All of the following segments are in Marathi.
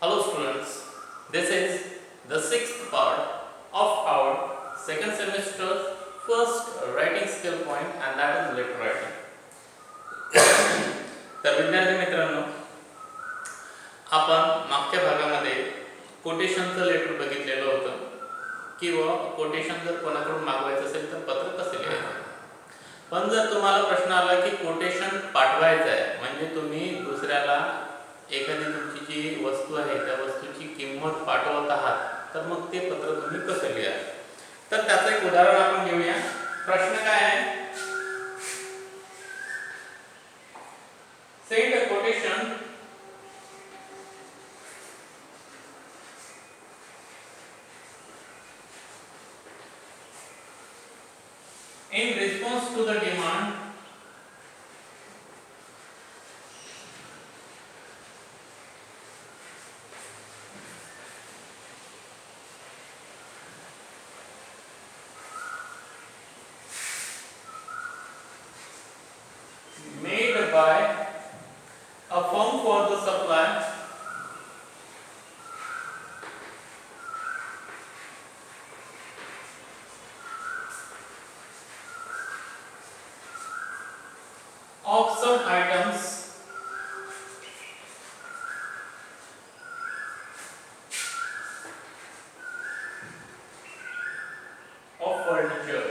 Hello students, this is the sixth part of our second semester's first writing skill point and that is letter writing. तर विद्यार्थी मित्रांनो, आपण मागच्या भागामध्ये कोटेशनचं लेटर बघितलेलं होतं किंवा कोटेशन जर कोणाकडून मागवायचं असेल तर पत्र कसे लिहायचं. पण जर तुम्हाला प्रश्न आला की कोटेशन पाठवायचं आहे म्हणजे तुम्ही दुसऱ्याला एखादी तुमची जी वस्तू आहे त्या वस्तूची किंमत पाठवत आहात तर मग ते पत्र तुम्ही कसं लिहा. तर त्याचं एक उदाहरण आपण घेऊया. प्रश्न काय आहे, send a quotation in response to the demand made by a firm for the supply of some items of furniture.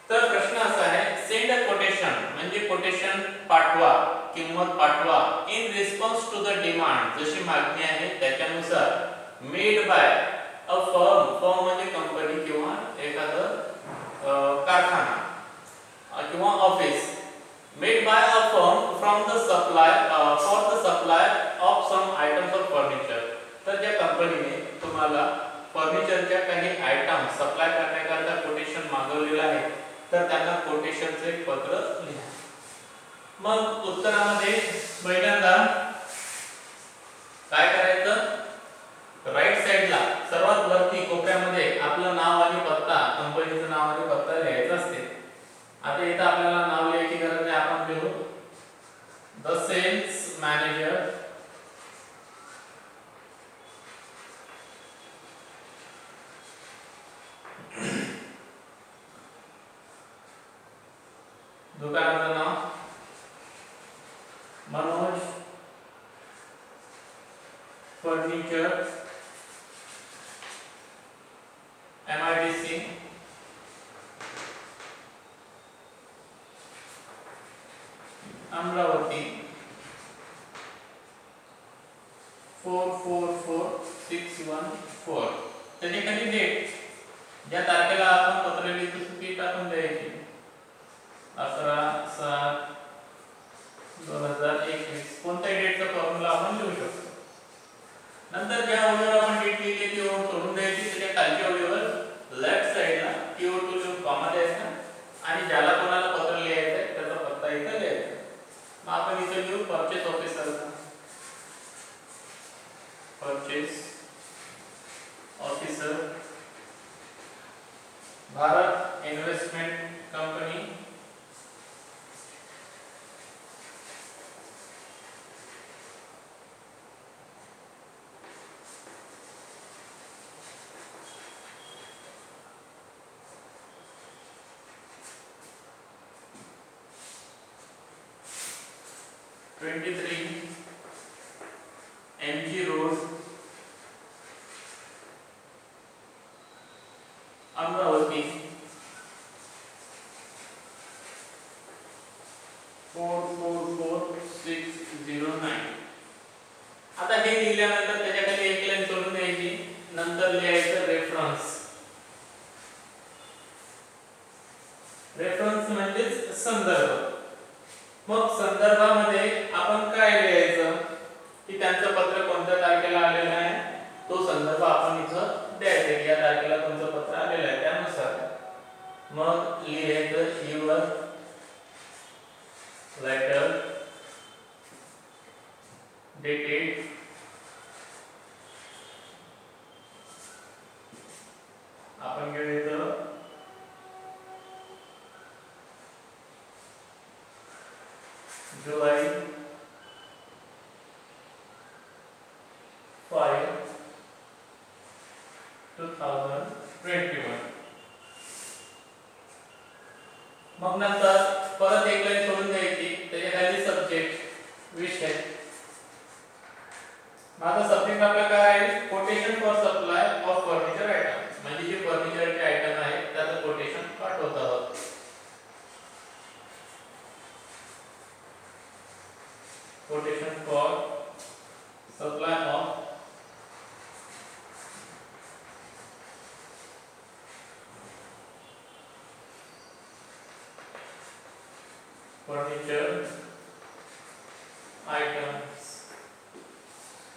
तर प्रश्न असा आहे, सेंड अ कोटेशन म्हणजे कोटेशन पाठवा, किंमत पाठवा in response to the demand, जशी मागणी आहे त्याच्यानुसार, made by a firm, firm म्हणजे कंपनी किंवा एखादं कारखाना किंवा office, made by a firm from the supply for the supply of some items of furniture. तर त्या कंपनीने तुम्हाला फर्निचरच्या काही आयटम सप्लाय करण्याकरता कोटेशन मागवलेलं आहे तर त्यांना कोटेशनचे एक पत्र लिहा. मग उत्तरामध्ये पहिल्यांदा काय करायचं, राईट साइडला सर्वात वरती कोपऱ्यामध्ये आपलं नाव आणि पत्ता, कंपनीचं नाव आणि पत्ता लिहायचा असते. आता इथं आपल्याला नाव लिहायची गरज नाही, आपण लिहू द सेल्स मॅनेजर दुकानाचं नाव मनोज फर्निचर MIDC अमरावती 444614. त्याची खाली डेट, ज्या तारखेला आपण पत्र लिहितो ती टाकून द्यायची 11/7/2021. कोणत्याही डेटचा फॉर्म्युला आपण लिहू शकतो. नंतर ज्या ओळीवर आपण डेट लिहिली ती ओळ सोडून द्यायची, त्याच्या खालच्या ओळीवर लेफ्ट साइडला TO2 लिहून कॉमा द्यायचा आणि ज्याला कोणाला पत्र लिहायचं आहे त्याचा पत्ता इथे लिहायचा. मग आपण इथे लिहू परचेस ऑफिसरचा, purchase officer Bharat investment company (23) MG road Amravati 444609. आता हे लिहिल्यानंतर त्याच्या खाली एक लाईन सोडून द्यायची, नंतर लिहायचं रेफरन्स. रेफरन्स म्हणजे संदर्भ. मग संदर्भामध्ये आपण काय लिहायचं की त्यांचं पत्र कोणत्या तारखेला आलेलं आहे तो संदर्भ आपण इथं द्यायचा की या तारखेला तुमचं पत्र आलेलं आहे त्यानुसार. मग लिहायचं युअर लेटर डेटेड आपण घेऊया जुलै 5, 2021. मग नंतर परत एक लाईन सोडून द्यायची, त्याच्या खाली सब्जेक्ट विषय. माझा सब्जेक्ट आपला काय आहे, quotation for supply of furniture item, म्हणजे जे फर्निचरचे आयटम आहेत त्याचं कोटेशन पाठवत आहोत. Quotation for supply of furniture items.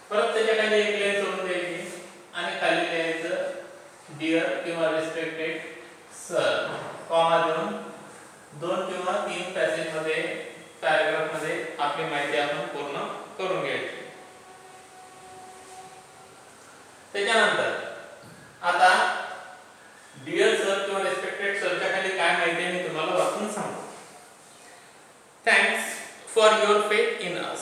परत त्याच्या खाली एक लाईन सोडून द्यायची आणि खाली लिहायचं डिअर किंवा रिस्पेक्टेड सर, कॉमा देऊन 2 किंवा 3 पॅसेज मध्ये, पॅराग्राफ मध्ये आपली माहिती आपण पूर्ण करून घ्यायची. त्याच्यानंतर आता डिअर सर किंवा रिस्पेक्टेड सरच्या खाली काय माहिती आहे मी तुम्हाला वाचून सांगतो. Thanks for your faith in us.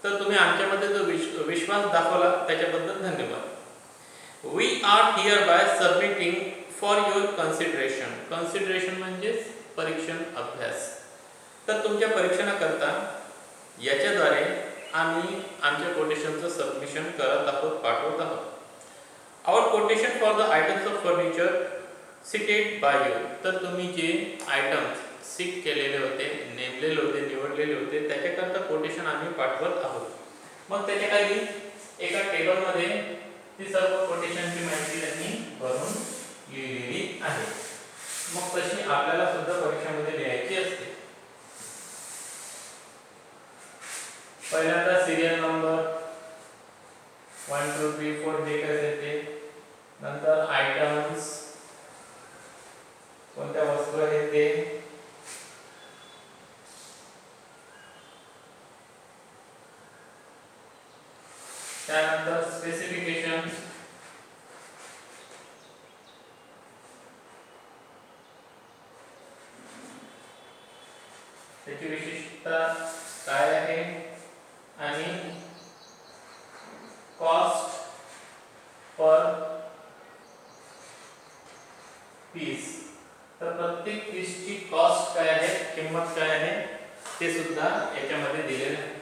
तर तुम्ही आमच्यामध्ये जो विश्वास दाखवला त्याच्याबद्दल धन्यवाद. We are hereby submitting for your consideration. Consideration म्हणजे परीक्षण अभ्यास. तर तुमच्या परीक्षणाकरता याच्याद्वारे आम्ही आमच्या कोटेशनचं सबमिशन करत आहोत, पाठवत आहोत. Our quotation for the items of furniture cited by you. तर तुम्ही जे आयटम्स सीट केलेले होते, नेमलेले होते, निवडलेले होते, त्याच्याकरता कोटेशन आम्ही पाठवत आहोत. मग त्याच्या खाली एका टेबलमध्ये ती सर्व कोटेशनची माहिती त्यांनी भरून लिहिलेली आहे. मग तशी आपल्याला सुद्धा परीक्षेमध्ये लिहायची असते. पहिल्यांदा सिरियल नंबर 1 2 3 4 जे काय येते, नंतर आयटम्स कोणत्या वस्तू आहेत ते, त्यानंतर स्पेसिफिकेशन, त्याची विशिष्टता काय आहे, आणि कॉस्ट पर पीस. तर प्रत्येक पीसची कॉस्ट काय आहे, किंमत काय आहे ते सुद्धा याच्यामध्ये दिलेले आहे.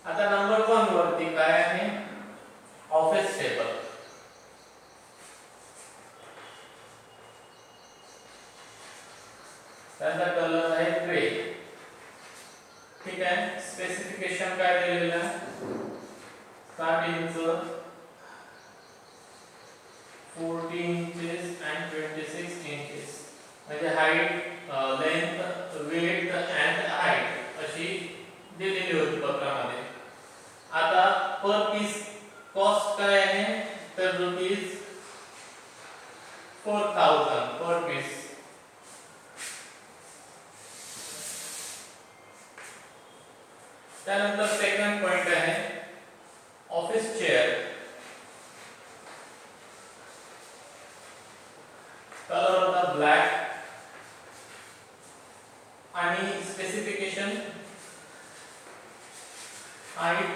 आता नंबर 1 वरती काय आहे, ऑफिस टेबल. त्याचा कलर आहे ग्रे. ठीक आहे. स्पेसिफिकेशन काय दिलेलं आहे, 60 इंच, 40 इंचेस अँड 26 इंचेस. म्हणजे height, length, width and height अशी दिलेली होती पत्रामध्ये. आता पर पीस कॉस्ट काय आहे, तर ₹4000 पर पीस. त्यानंतर सेकंड पॉइंट आहे ऑफिस चेअर. कलर होता ब्लॅक आणि स्पेसिफिकेशन हाईट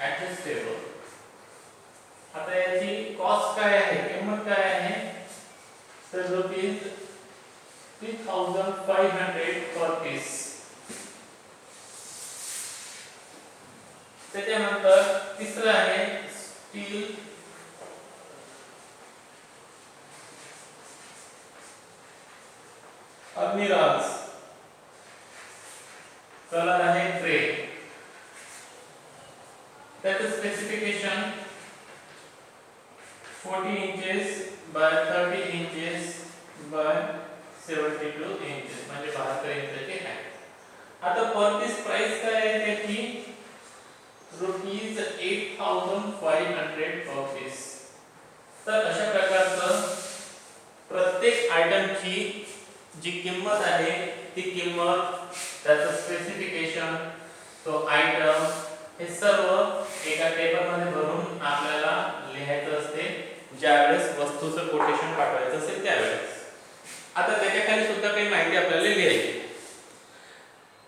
ऍडजस्टेबल. आता याची कॉस्ट काय आहे, किंमत काय आहे, तर ₹3500 पर पीस. त्याच्यानंतर तिसरं आहे स्टील अर्निराज. कलर आहे ग्रे. त्याचं specification 40 inches bye 30 inches bye 72 inches, म्हणजे 72 इंचाची आहे. आता पर पीस प्राइस काय आहे त्याची, ₹8500 पर पीस. तर अशा प्रकारचं प्रत्येक आयटमची जी किंमत आहे ती किंमत, त्याचं स्पेसिफिकेशन, तो आयटम, हे सर्व एका टेबलमध्ये भरून आपल्याला लिहायचं असते ज्यावेळेस वस्तूचं कोटेशन पाठवायचं असेल त्यावेळेस. आता त्याच्या खाली सुद्धा काही माहिती आपल्याला लिहायची.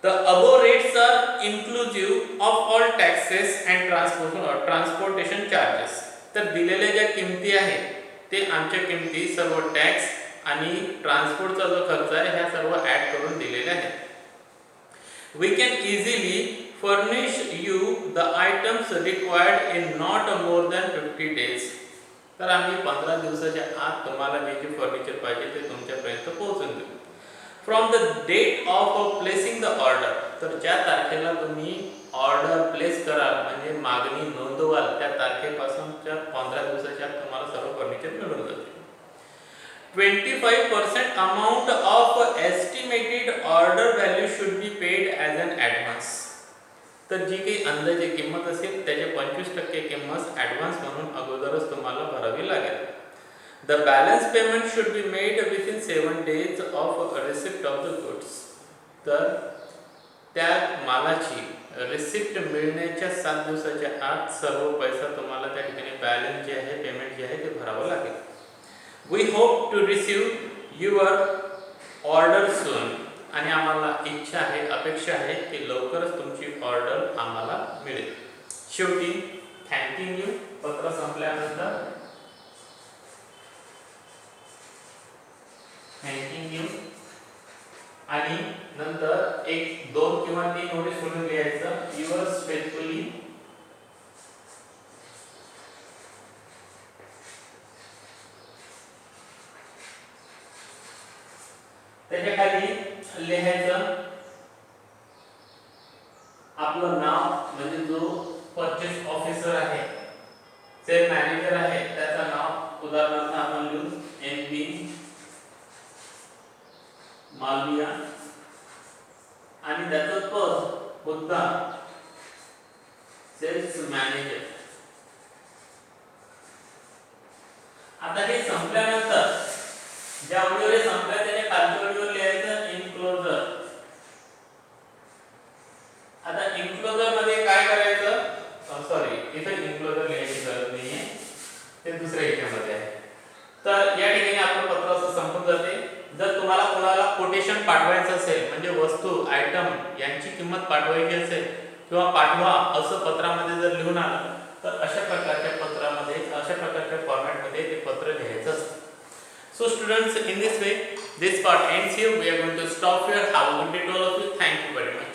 The above rates are inclusive of all taxes and transportation charges. तर दिलेल्या ज्या किमती आहेत ते आमच्या किमती सर्व टॅक्स आणि ट्रान्सपोर्टचा जो खर्च आहे ह्या सर्व ऍड करून दिलेले आहेत. We can easily furnish you the items required in not more than 50 days. तर आम्ही 15 दिवसाच्या आत तुम्हाला जे फर्निचर पाहिजे ते तुमच्यापर्यंत पोहोचून देऊ. From the date of placing the order, तर ज्या तारखेला तुम्ही ऑर्डर प्लेस कराल म्हणजे मागणी नोंदवाल त्या तारखेपासूनच्या 15 दिवसाच्या आत तुम्हाला सर्व फर्निचर मिळून जाते. 25% amount of estimated order value should be paid as an advance. तर जी काही अंदाजे किंमत असेल त्याचे 25% किंमत ॲडव्हान्स म्हणून अगोदरच तुम्हाला भरावी लागेल. The balance payment should be made within 7 days of receipt of the goods. तर त्या मालाची रिसिप्ट मिळण्याच्या 7 दिवसाच्या आत सर्व पैसा तुम्हाला त्या ठिकाणी बॅलन्स जे आहे पेमेंट जे आहे ते भरावं लागेल. We hope to receive your order soon. आणि आम्हाला इच्छा आहे, अपेक्षा आहे की लवकरच तुमची ऑर्डर आम्हाला मिळेल. शेवटी थँकिंग यू. पत्र संपल्यानंतर थँकिंग यू आणि नंतर 1, 2 किंवा 3 नोटीस म्हणून लिहायचं. युअर्स फेथफुली त्याच्या खाली लिहायचं आपलं नाव म्हणजे जो परचेस ऑफिसर आहे, सेल मॅनेजर आहे त्याचं नाव. उदाहरणार्थ आपण लिहू MB मालविया आणि त्याचा पद मुद्दा सेल्स मॅनेजर. आता हे संपल्यानंतर ज्या ओळीवर संपल्या त्याच्या खालच्या ओळीवर लिहायचं इनक्लोजर. आता इनक्लोजर मध्ये काय करायचं, सॉरी इथे इनक्लोजर लिहायची गरज नाहीये, ते दुसऱ्या ह्याच्यामध्ये आहे. तर या ठिकाणी आपलं पत्र असं संपून जाते. जर तुम्हाला कोणाला कोटेशन पाठवायचं असेल म्हणजे वस्तू आयटम यांची किंमत पाठवायची असेल किंवा पाठवा असं पत्रामध्ये जर लिहून आलं तर अशा प्रकारच्या पत्रामध्ये अशा प्रकारच्या फॉर्मॅटमध्ये ते पत्र लिहायचं असतं. So students, in this way this part ends here. We are going to stop here. Have a good day to all of you. Thank you very much.